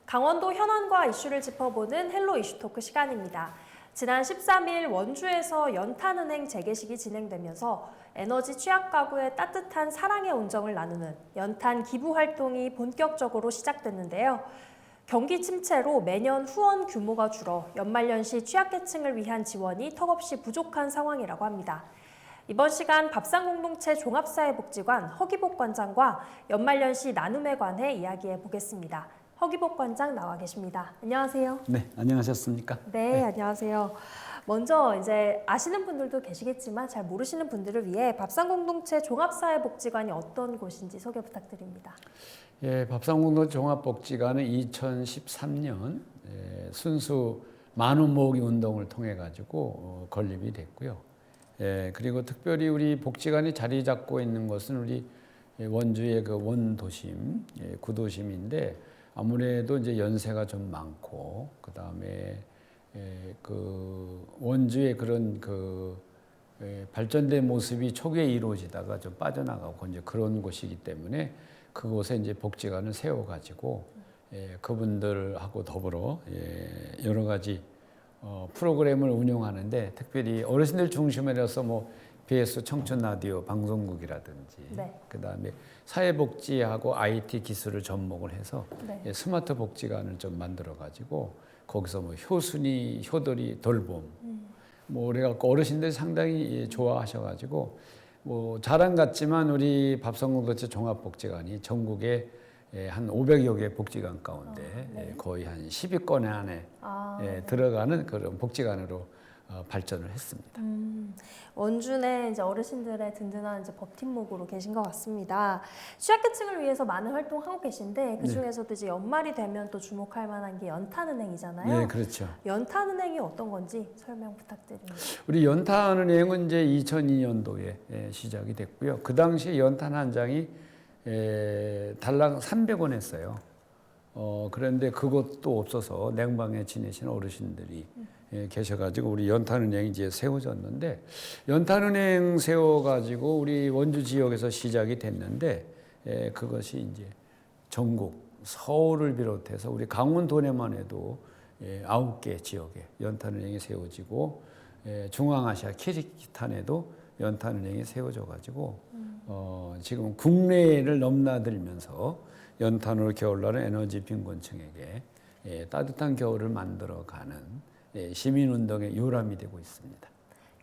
강원도 현안과 이슈를 짚어보는 헬로 이슈 토크 시간입니다. 지난 13일 원주에서 연탄은행 재개식이 진행되면서 에너지 취약 가구의 따뜻한 사랑의 온정을 나누는 연탄 기부 활동이 본격적으로 시작됐는데요. 경기 침체로 매년 후원 규모가 줄어 연말연시 취약계층을 위한 지원이 턱없이 부족한 상황이라고 합니다. 이번 시간 밥상공동체 종합사회복지관 허기복 관장과 연말연시 나눔에 관해 이야기해 보겠습니다. 허기복 관장 나와 계십니다. 안녕하세요. 네, 안녕하셨습니까? 네, 안녕하세요. 먼저 이제 아시는 분들도 계시겠지만 잘 모르시는 분들을 위해 밥상공동체 종합사회복지관이 어떤 곳인지 소개 부탁드립니다. 예, 밥상공동체 종합복지관은 2013년 순수 만원 모으기 운동을 통해 가지고 건립이 됐고요. 그리고 특별히 우리 복지관이 자리 잡고 있는 것은 우리 원주의 그 원도심, 구도심인데 아무래도 이제 연세가 좀 많고 그 다음에 그 원주의 그런 그 발전된 모습이 초기에 이루어지다가 좀 빠져나가고 이제 그런 곳이기 때문에 그곳에 이제 복지관을 세워가지고 그분들하고 더불어 여러 가지 프로그램을 운영하는데 특별히 어르신들 중심으로서 뭐 BS 청춘 라디오 방송국이라든지 그 다음에 사회복지하고 IT 기술을 접목을 해서 스마트 복지관을 좀 만들어 가지고 거기서 뭐 효순이, 효돌이, 돌봄 뭐 그래갖고 어르신들이 상당히 좋아하셔 가지고 뭐 자랑 같지만 우리 밥상공동체 종합복지관이 전국에 한 500여 개 복지관 가운데 거의 한 10위권 안에 들어가는 그런 복지관으로 발전을 했습니다. 원주 내 이제 어르신들의 든든한 이제 버팀목으로 계신 것 같습니다. 취약계층을 위해서 많은 활동하고 계신데 그 중에서도 이제 연말이 되면 또 주목할 만한 게 연탄은행이잖아요. 네, 그렇죠. 연탄은행이 어떤 건지 설명 부탁드립니다. 우리 연탄은행은 이제 2002년도에 시작이 됐고요. 그 당시 연탄 한 장이 달랑 300원 했어요. 그런데 그것도 없어서 냉방에 지내시는 어르신들이 계셔가지고 우리 연탄은행이 이제 세워졌는데 연탄은행 세워가지고 우리 원주 지역에서 시작이 됐는데 그것이 이제 전국 서울을 비롯해서 우리 강원도 내만 해도 9개 지역에 연탄은행이 세워지고 중앙아시아 키르기스탄에도 연탄은행이 세워져가지고 지금 국내를 넘나들면서 연탄으로 겨울날은 에너지 빈곤층에게 따뜻한 겨울을 만들어가는 시민운동의 요람이 되고 있습니다.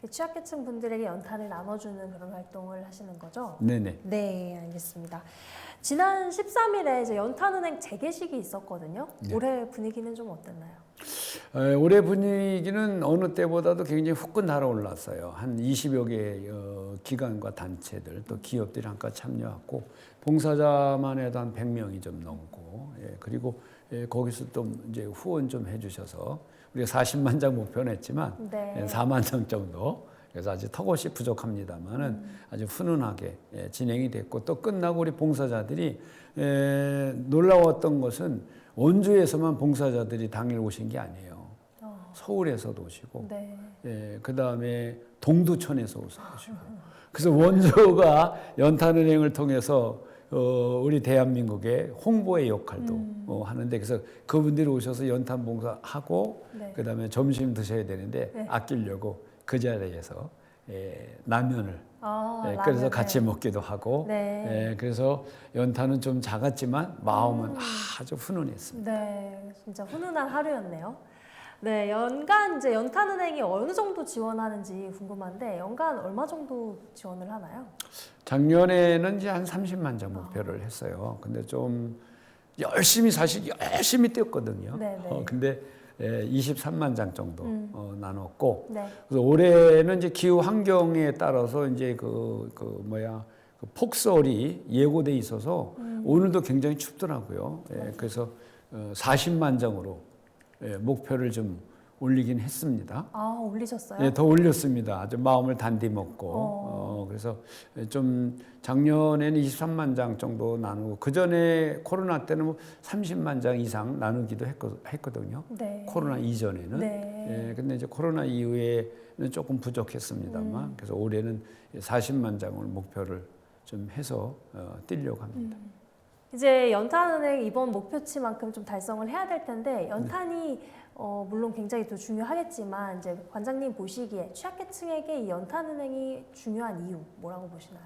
취약계층 분들에게 연탄을 나눠주는 그런 활동을 하시는 거죠? 네네. 네, 알겠습니다. 지난 13일에 이제 연탄은행 재개식이 있었거든요. 올해 분위기는 좀 어땠나요? 올해 분위기는 어느 때보다도 굉장히 후끈 달아올랐어요. 한 20여 개의 기관과 단체들 또 기업들이 한껏 참여하고 봉사자만 해도 한 100명이 좀 넘고 그리고 거기서 또 이제 후원 좀 해주셔서 우리가 40만 장 목표는 했지만 4만 장 정도 그래서 아직 턱없이 부족합니다만은 아주 훈훈하게 진행이 됐고 또 끝나고 우리 봉사자들이 놀라웠던 것은 원주에서만 봉사자들이 당일 오신 게 아니에요. 서울에서도 오시고 그 다음에 동두천에서 오시고 그래서 원주가 연탄은행을 통해서 우리 대한민국의 홍보의 역할도 하는데 그래서 그분들이 오셔서 연탄 봉사하고 그다음에 점심 드셔야 되는데 아끼려고 그 자리에서 라면을 그래서 같이 먹기도 하고 그래서 연탄은 좀 작았지만 마음은 아주 훈훈했습니다. 네, 진짜 훈훈한 하루였네요. 네, 연간 이제 연탄은행이 어느 정도 지원하는지 궁금한데 연간 얼마 정도 지원을 하나요? 작년에는 이제 한 30만 장 목표를 했어요. 근데 좀 사실 열심히 뛰었거든요. 근데 23만 장 정도 나눴고 그래서 올해는 이제 기후 환경에 따라서 이제 그 폭설이 예고돼 있어서 오늘도 굉장히 춥더라고요. 그래서 40만 장으로 목표를 좀 올리긴 했습니다. 아, 올리셨어요? 네, 더 올렸습니다. 아주 마음을 단디 먹고. 그래서 좀 작년에는 23만 장 정도 나누고 그 전에 코로나 때는 뭐 30만 장 이상 나누기도 했거든요. 코로나 이전에는. 근데 이제 코로나 이후에는 조금 부족했습니다만 그래서 올해는 40만 장을 목표를 좀 해서 뛰려고 합니다. 이제 연탄은행 이번 목표치만큼 좀 달성을 해야 될 텐데 연탄이 물론 굉장히 또 중요하겠지만 이제 관장님 보시기에 취약계층에게 이 연탄은행이 중요한 이유 뭐라고 보시나요?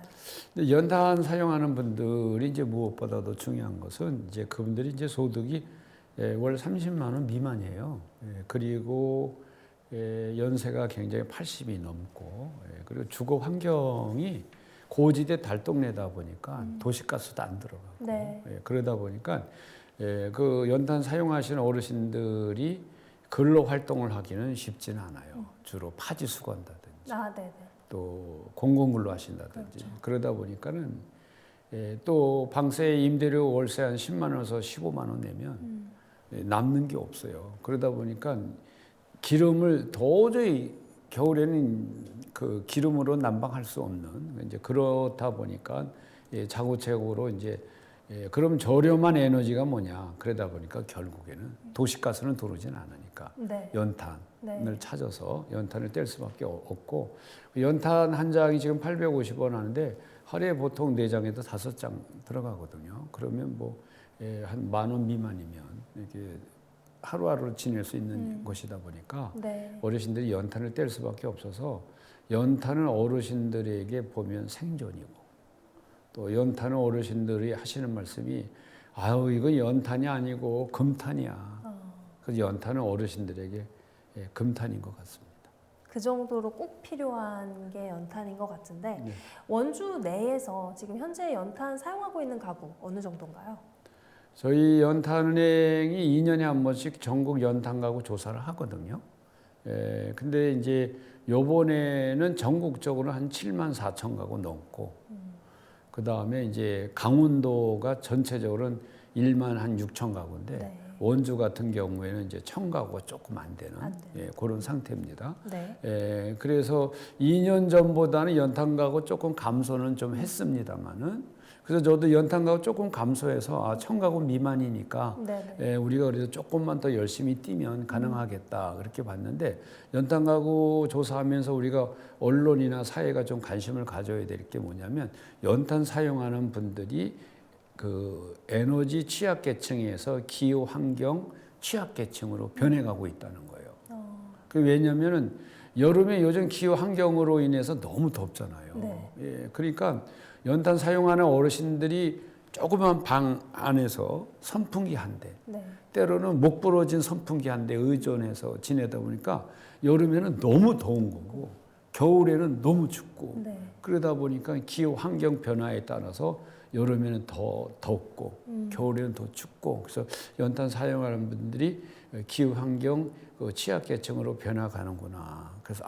근데 연탄 사용하는 분들이 이제 무엇보다도 중요한 것은 이제 그분들이 이제 소득이 월 30만 원 미만이에요. 그리고 연세가 굉장히 80이 넘고 그리고 주거 환경이 고지대 달동네다 보니까 도시가스도 안 들어가고 네. 그러다 보니까 그 연탄 사용하시는 어르신들이 근로 활동을 하기는 쉽지는 않아요. 주로 파지 수거한다든지 네네. 또 공공근로 하신다든지 그렇죠. 그러다 보니까는 또 방세 임대료 월세 한 10만 원에서 15만 원 내면 남는 게 없어요. 그러다 보니까 기름을 도저히 겨울에는 그 기름으로 난방할 수 없는 이제 그렇다 보니까 자구책으로 이제 그럼 저렴한 에너지가 뭐냐 그러다 보니까 결국에는 도시가스는 들어오진 않으니까 네. 연탄을 네. 찾아서 연탄을 뗄 수밖에 없고 연탄 한 장이 지금 850원 하는데 하루에 보통 4장에도 5장 들어가거든요. 그러면 뭐 한 10,000원 미만이면 이렇게 하루하루 지낼 수 있는 것이다 보니까 네. 어르신들이 연탄을 뗄 수밖에 없어서 연탄은 어르신들에게 보면 생존이고 또 연탄은 어르신들이 하시는 말씀이 아유 이거 연탄이 아니고 금탄이야. 그래서 연탄은 어르신들에게 금탄인 것 같습니다. 그 정도로 꼭 필요한 게 연탄인 것 같은데 네. 원주 내에서 지금 현재 연탄 사용하고 있는 가구 어느 정도인가요? 저희 연탄은행이 2년에 한 번씩 전국 연탄 가구 조사를 하거든요. 근데 이제 요번에는 전국적으로 한 7만 4천 가구 넘고 그 다음에 이제 강원도가 전체적으로는 1만 한 6천 가구인데 네. 원주 같은 경우에는 이제 1,000 가구가 조금 안 되는 그런 상태입니다. 네. 그래서 2년 전보다는 연탄 가구 조금 감소는 좀 했습니다만은 그래서 저도 연탄 가구 조금 감소해서 1,000 가구 미만이니까 네네. 우리가 그래서 조금만 더 열심히 뛰면 가능하겠다 그렇게 봤는데 연탄 가구 조사하면서 우리가 언론이나 사회가 좀 관심을 가져야 될 게 뭐냐면 연탄 사용하는 분들이 그 에너지 취약계층에서 기후 환경 취약계층으로 변해가고 있다는 거예요. 그 왜냐하면은 여름에 요즘 기후 환경으로 인해서 너무 덥잖아요. 네. 그러니까 연탄 사용하는 어르신들이 조그만 방 안에서 선풍기 한 대, 네. 때로는 목 부러진 선풍기 한 대 의존해서 지내다 보니까 여름에는 너무 더운 거고 겨울에는 너무 춥고 네. 그러다 보니까 기후 환경 변화에 따라서 여름에는 더 덥고 겨울에는 더 춥고 그래서 연탄 사용하는 분들이 기후 환경 취약계층으로 변화가는구나. 그래서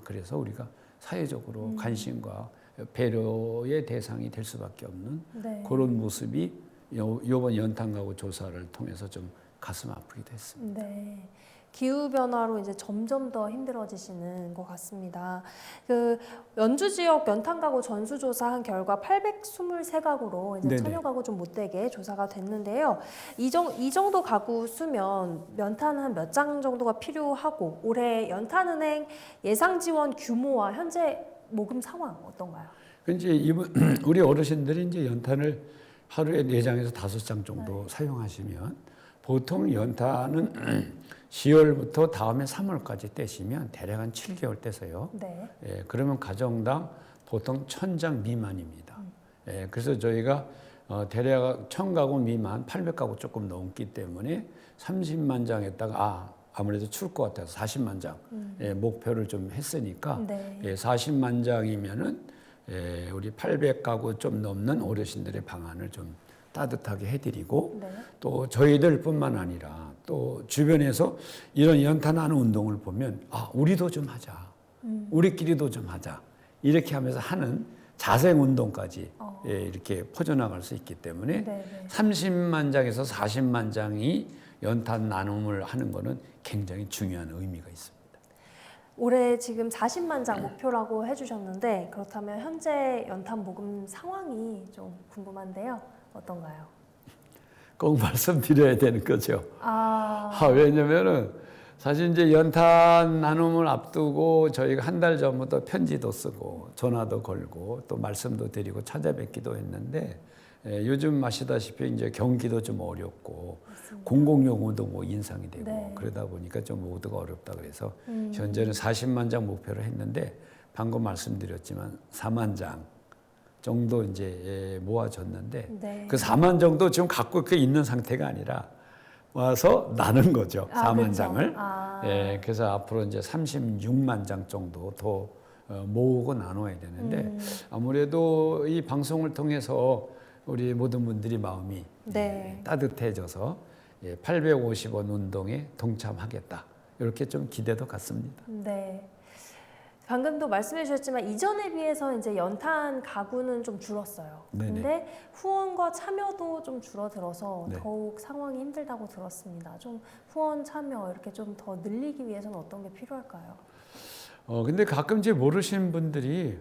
그래서 우리가 사회적으로 관심과 배려의 대상이 될 수밖에 없는 네. 그런 모습이 이번 연탄 가구 조사를 통해서 좀 가슴 아프기도 했습니다. 네. 기후 변화로 이제 점점 더 힘들어지시는 것 같습니다. 그 연주 지역 연탄 가구 전수 조사한 결과 823가구로 이제 네네. 천여 가구 좀 못되게 조사가 됐는데요. 이 정도 가구 수면 연탄 한 몇 장 정도가 필요하고 올해 연탄은행 예상 지원 규모와 현재 모금 상황 어떤가요? 이제 우리 어르신들이 이제 연탄을 하루에 4장에서 5장 정도 사용하시면 보통 연탄은 10월부터 다음에 3월까지 떼시면 대략 한 7개월 떼서요. 네. 그러면 가정당 보통 1,000장 미만입니다. 그래서 저희가 대략 1,000가구 미만 800가구 조금 넘기 때문에 30만 장에다가 아무래도 추울 것 같아서 40만 장 목표를 좀 했으니까 네. 40만 장이면은 우리 800가구 좀 넘는 어르신들의 방안을 좀 따뜻하게 해드리고 네. 또 저희들뿐만 아니라 또 주변에서 이런 연탄하는 운동을 보면 우리도 좀 하자, 우리끼리도 좀 하자 이렇게 하면서 하는 자생 운동까지 이렇게 퍼져나갈 수 있기 때문에 네네. 30만 장에서 40만 장이 연탄 나눔을 하는 것은 굉장히 중요한 의미가 있습니다. 올해 지금 40만 장 목표라고 해주셨는데 그렇다면 현재 연탄 모금 상황이 좀 궁금한데요. 어떤가요? 꼭 말씀드려야 되는 거죠. 아, 왜냐면은 사실 이제 연탄 나눔을 앞두고 저희가 한 달 전부터 편지도 쓰고 전화도 걸고 또 말씀도 드리고 찾아뵙기도 했는데 요즘 아시다시피 이제 경기도 좀 어렵고 공공요금도 뭐 인상이 되고 네. 그러다 보니까 좀 모두가 어렵다 그래서 현재는 40만 장 목표를 했는데 방금 말씀드렸지만 4만 장 정도 이제 모아졌는데 네. 그 4만 정도 지금 갖고 있는 상태가 아니라 와서 나눈 거죠. 4만 그렇죠. 장을. 아. 그래서 앞으로 이제 36만 장 정도 더 모으고 나눠야 되는데 아무래도 이 방송을 통해서 우리 모든 분들이 마음이 네. 따뜻해져서 850원 운동에 동참하겠다. 이렇게 좀 기대도 갖습니다. 네. 방금도 말씀해 주셨지만 이전에 비해서 이제 연탄 가구는 좀 줄었어요. 네네. 근데 후원과 참여도 좀 줄어들어서 네. 더욱 상황이 힘들다고 들었습니다. 좀 후원 참여 이렇게 좀 더 늘리기 위해서는 어떤 게 필요할까요? 근데 가끔 이제 모르시는 분들이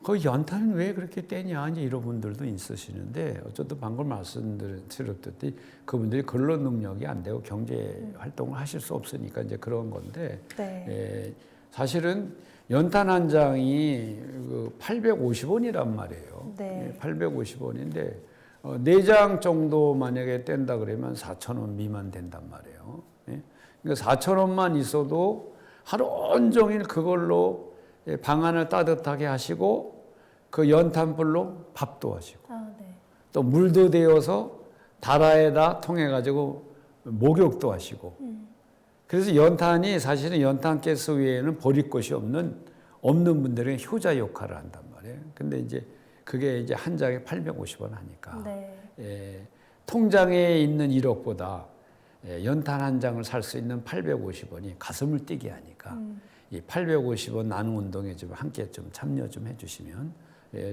그 연탄은 왜 그렇게 떼냐 이제 이런 분들도 있으시는데 어쨌든 방금 말씀드렸듯이 그분들이 근로 능력이 안 되고 경제 활동을 하실 수 없으니까 이제 그런 건데 네. 사실은 연탄 한 장이 850원이란 말이에요. 네. 850원인데 4장 정도 만약에 뗀다 그러면 4,000원 미만 된단 말이에요. 그러니까 4,000원만 있어도 하루 온종일 그걸로 방안을 따뜻하게 하시고 그 연탄불로 밥도 하시고 네. 또 물도 데워서 다라에다 통해 가지고 목욕도 하시고 그래서 연탄이 사실은 연탄가스 외에는 버릴 것이 없는 분들은 효자 역할을 한단 말이에요. 근데 이제 그게 이제 한 장에 850원 하니까 네. 통장에 있는 1억보다 연탄 한 장을 살 수 있는 850원이 가슴을 뛰게 하니까 이 850원 나눔 운동에 좀 함께 좀 참여 좀 해주시면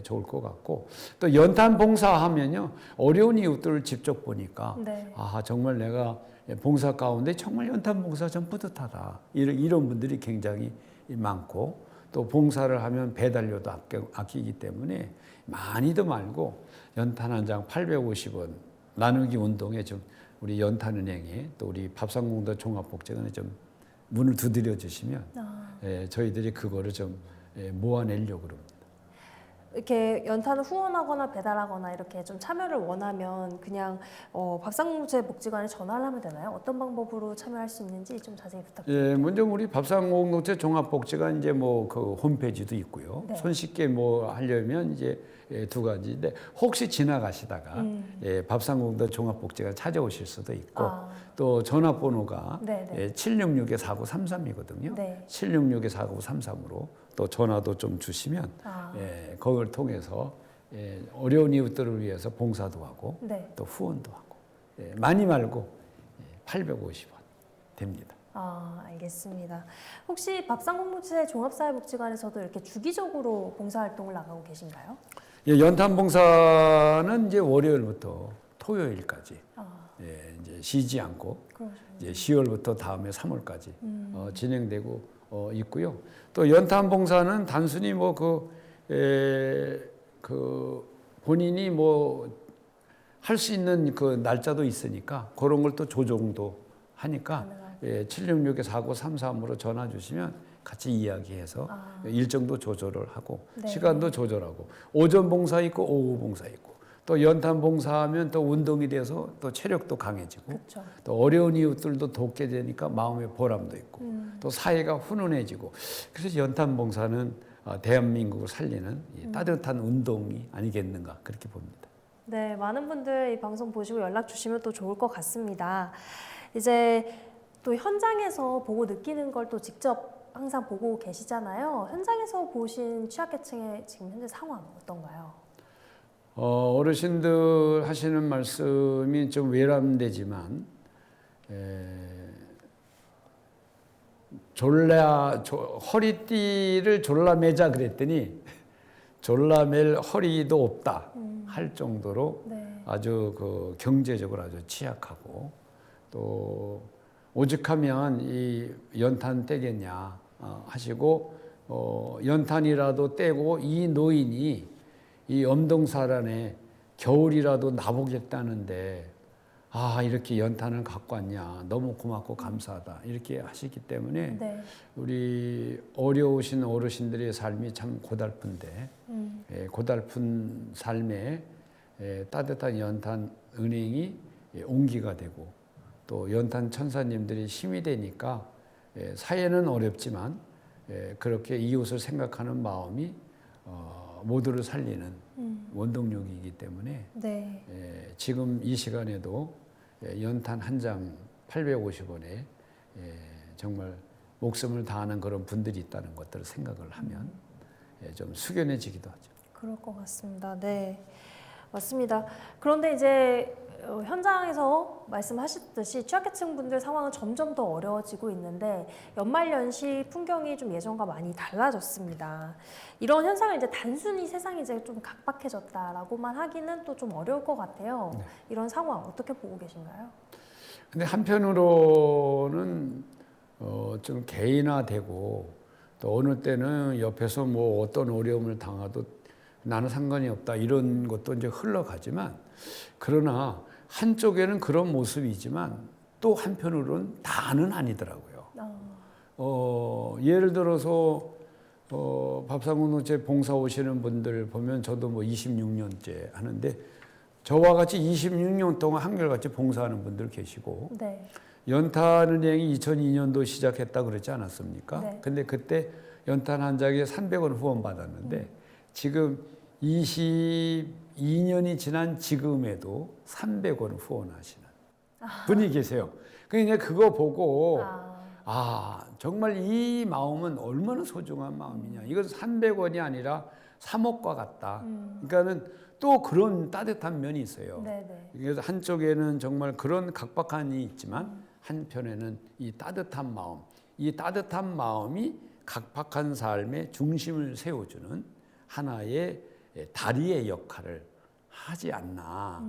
좋을 것 같고 또 연탄 봉사하면요 어려운 이웃들을 직접 보니까 네. 아 정말 내가 봉사 가운데 정말 연탄 봉사 좀 뿌듯하다 이런 분들이 굉장히 많고 또 봉사를 하면 배달료도 아끼기 때문에 많이도 말고 연탄 한 장 850원 나누기 운동에 좀 우리 연탄은행에 또 우리 밥상공단 종합복지관에 좀 문을 두드려 주시면 저희들이 그거를 좀 모아내려고 그럽니다. 이렇게 연탄을 후원하거나 배달하거나 이렇게 좀 참여를 원하면 그냥 밥상공동체복지관에 전화를 하면 되나요? 어떤 방법으로 참여할 수 있는지 좀 자세히 부탁드립니다. 먼저 우리 밥상공동체 종합복지관 이제 뭐 그 홈페이지도 있고요. 네. 손쉽게 뭐 하려면 이제 두 가지인데 혹시 지나가시다가 밥상공동 종합복지관 찾아오실 수도 있고 또 전화번호가 766-4933이거든요. 네. 766-4933으로 또 전화도 좀 주시면 그걸 통해서 어려운 이웃들을 위해서 봉사도 하고 또 후원도 하고 많이 말고 850원 됩니다. 알겠습니다. 혹시 밥상공동체 종합사회복지관에서도 이렇게 주기적으로 봉사활동을 나가고 계신가요? 연탄 봉사는 이제 월요일부터 토요일까지 이제 쉬지 않고 이제 10월부터 다음에 3월까지 진행되고 있고요. 또 연탄 봉사는 단순히 뭐 본인이 뭐 할 수 있는 그 날짜도 있으니까 그런 걸 또 조정도 하니까 766-4933으로 전화 주시면 같이 이야기해서 일정도 조절을 하고 시간도 조절하고 오전 봉사 있고 오후 봉사 있고 또 연탄 봉사하면 또 운동이 돼서 또 체력도 강해지고 그쵸. 또 어려운 이웃들도 돕게 되니까 마음의 보람도 있고 또 사회가 훈훈해지고 그래서 연탄 봉사는 대한민국을 살리는 따뜻한 운동이 아니겠는가 그렇게 봅니다. 네, 많은 분들 이 방송 보시고 연락 주시면 또 좋을 것 같습니다. 이제 또 현장에서 보고 느끼는 걸 또 직접 항상 보고 계시잖아요. 현장에서 보신 취약계층의 지금 현재 상황 어떤가요? 어르신들 하시는 말씀이 좀 외람되지만 허리띠를 졸라매자 그랬더니 졸라맬 허리도 없다 할 정도로 아주 그 경제적으로 아주 취약하고 또 오죽하면 이 연탄 떼겠냐 하시고 연탄이라도 떼고 이 노인이 이 엄동사란에 겨울이라도 나보겠다는데 이렇게 연탄을 갖고 왔냐 너무 고맙고 감사하다 이렇게 하시기 때문에 우리 어려우신 어르신들의 삶이 참 고달픈데 고달픈 삶에 따뜻한 연탄 은행이 온기가 되고 또 연탄 천사님들이 힘이 되니까 사회는 어렵지만 그렇게 이웃을 생각하는 마음이 모두를 살리는 원동력이기 때문에 네. 지금 이 시간에도 연탄 한 장 850원에 정말 목숨을 다하는 그런 분들이 있다는 것들을 생각을 하면 좀 숙연해지기도 하죠. 그럴 것 같습니다. 네, 맞습니다. 그런데 이제 현장에서 말씀하셨듯이 취약계층 분들 상황은 점점 더 어려워지고 있는데 연말연시 풍경이 좀 예전과 많이 달라졌습니다. 이런 현상을 이제 단순히 세상이 이제 좀 각박해졌다라고만 하기는 또 좀 어려울 것 같아요. 네. 이런 상황 어떻게 보고 계신가요? 근데 한편으로는 좀 개인화되고 또 어느 때는 옆에서 뭐 어떤 어려움을 당해도 나는 상관이 없다 이런 것도 이제 흘러가지만 그러나 한쪽에는 그런 모습이지만 또 한편으로는 다는 아니더라고요. 예를 들어서 밥상공동체 봉사 오시는 분들 보면 저도 뭐 26년째 하는데 저와 같이 26년 동안 한결같이 봉사하는 분들 계시고 네. 연탄은행이 2002년도 시작했다 그러지 않았습니까? 네. 근데 그때 연탄 한 장에 300원 후원 받았는데 지금 22년이 지난 지금에도 300원 후원하시는 분이 계세요. 그러니까 그거 보고 정말 이 마음은 얼마나 소중한 마음이냐. 이것은 300원이 아니라 3억과 같다. 그러니까는 또 그런 따뜻한 면이 있어요. 네네. 그래서 한쪽에는 정말 그런 각박함이 있지만 한편에는 이 따뜻한 마음, 이 따뜻한 마음이 각박한 삶의 중심을 세워주는 하나의 다리의 역할을 하지 않나.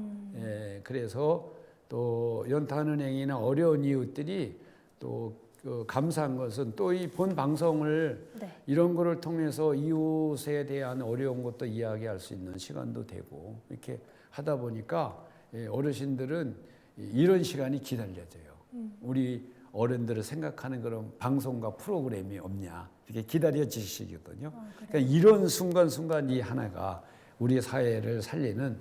그래서 또 연탄은행이나 어려운 이웃들이 또 감사한 것은 또 이 본 방송을 네. 이런 거를 통해서 이웃에 대한 어려운 것도 이야기할 수 있는 시간도 되고 이렇게 하다 보니까 어르신들은 이런 시간이 기다려져요. 우리 어른들을 생각하는 그런 방송과 프로그램이 없냐 이렇게 기다려지시거든요. 그러니까 이런 순간순간 이 하나가 우리 사회를 살리는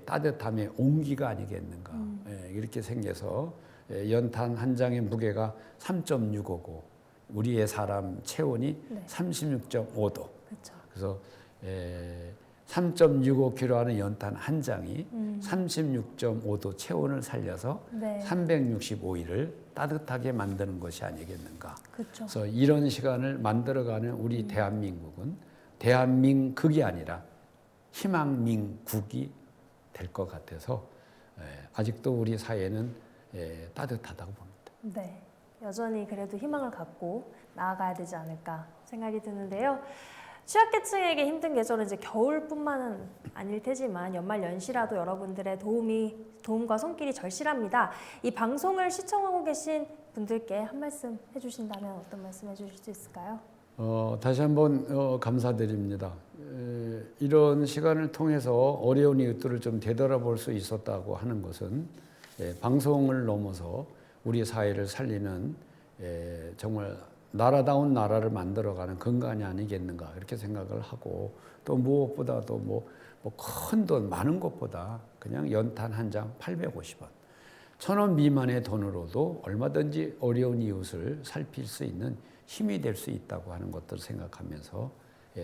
따뜻함의 온기가 아니겠는가 이렇게 생겨서 연탄 한 장의 무게가 3.65고 우리의 사람 체온이 네. 36.5도. 그렇죠. 그래서 3.65kg 하는 연탄 한 장이 36.5도 체온을 살려서 네. 365일을 따뜻하게 만드는 것이 아니겠는가. 그렇죠. 그래서 이런 시간을 만들어가는 우리 대한민국은 대한민국이 아니라 희망민국이 될 것 같아서 아직도 우리 사회는 따뜻하다고 봅니다. 네, 여전히 그래도 희망을 갖고 나아가야 되지 않을까 생각이 드는데요. 취약계층에게 힘든 계절은 이제 겨울뿐만은 아닐 테지만 연말 연시라도 여러분들의 도움과 손길이 절실합니다. 이 방송을 시청하고 계신 분들께 한 말씀 해주신다면 어떤 말씀 해주실 수 있을까요? 다시 한번 감사드립니다. 이런 시간을 통해서 어려운 이웃들을 좀 되돌아볼 수 있었다고 하는 것은 방송을 넘어서 우리 사회를 살리는 정말 나라다운 나라를 만들어가는 근간이 아니겠는가 이렇게 생각을 하고 또 무엇보다도 뭐 큰 돈 많은 것보다 그냥 연탄 한 장 850원 1,000원 미만의 돈으로도 얼마든지 어려운 이웃을 살필 수 있는 힘이 될 수 있다고 하는 것들을 생각하면서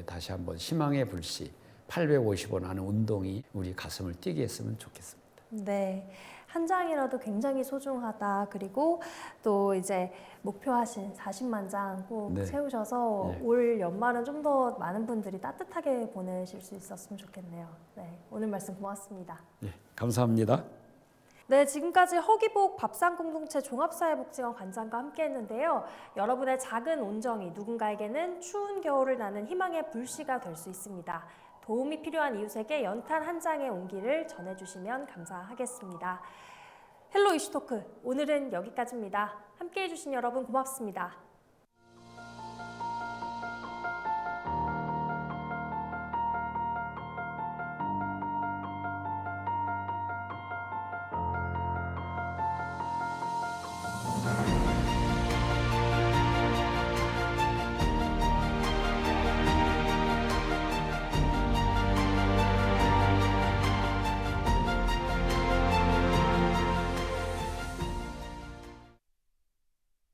다시 한번 희망의 불씨 850원 하는 운동이 우리 가슴을 뛰게 했으면 좋겠습니다. 네, 한 장이라도 굉장히 소중하다. 그리고 또 이제 목표하신 40만 장 꼭 네. 채우셔서 네. 올 연말은 좀 더 많은 분들이 따뜻하게 보내실 수 있었으면 좋겠네요. 네, 오늘 말씀 고맙습니다. 네, 감사합니다. 네, 지금까지 허기복 밥상공동체 종합사회복지관 관장과 함께했는데요. 여러분의 작은 온정이 누군가에게는 추운 겨울을 나는 희망의 불씨가 될 수 있습니다. 도움이 필요한 이웃에게 연탄 한 장의 온기를 전해주시면 감사하겠습니다. 헬로 이슈토크 오늘은 여기까지입니다. 함께해 주신 여러분 고맙습니다.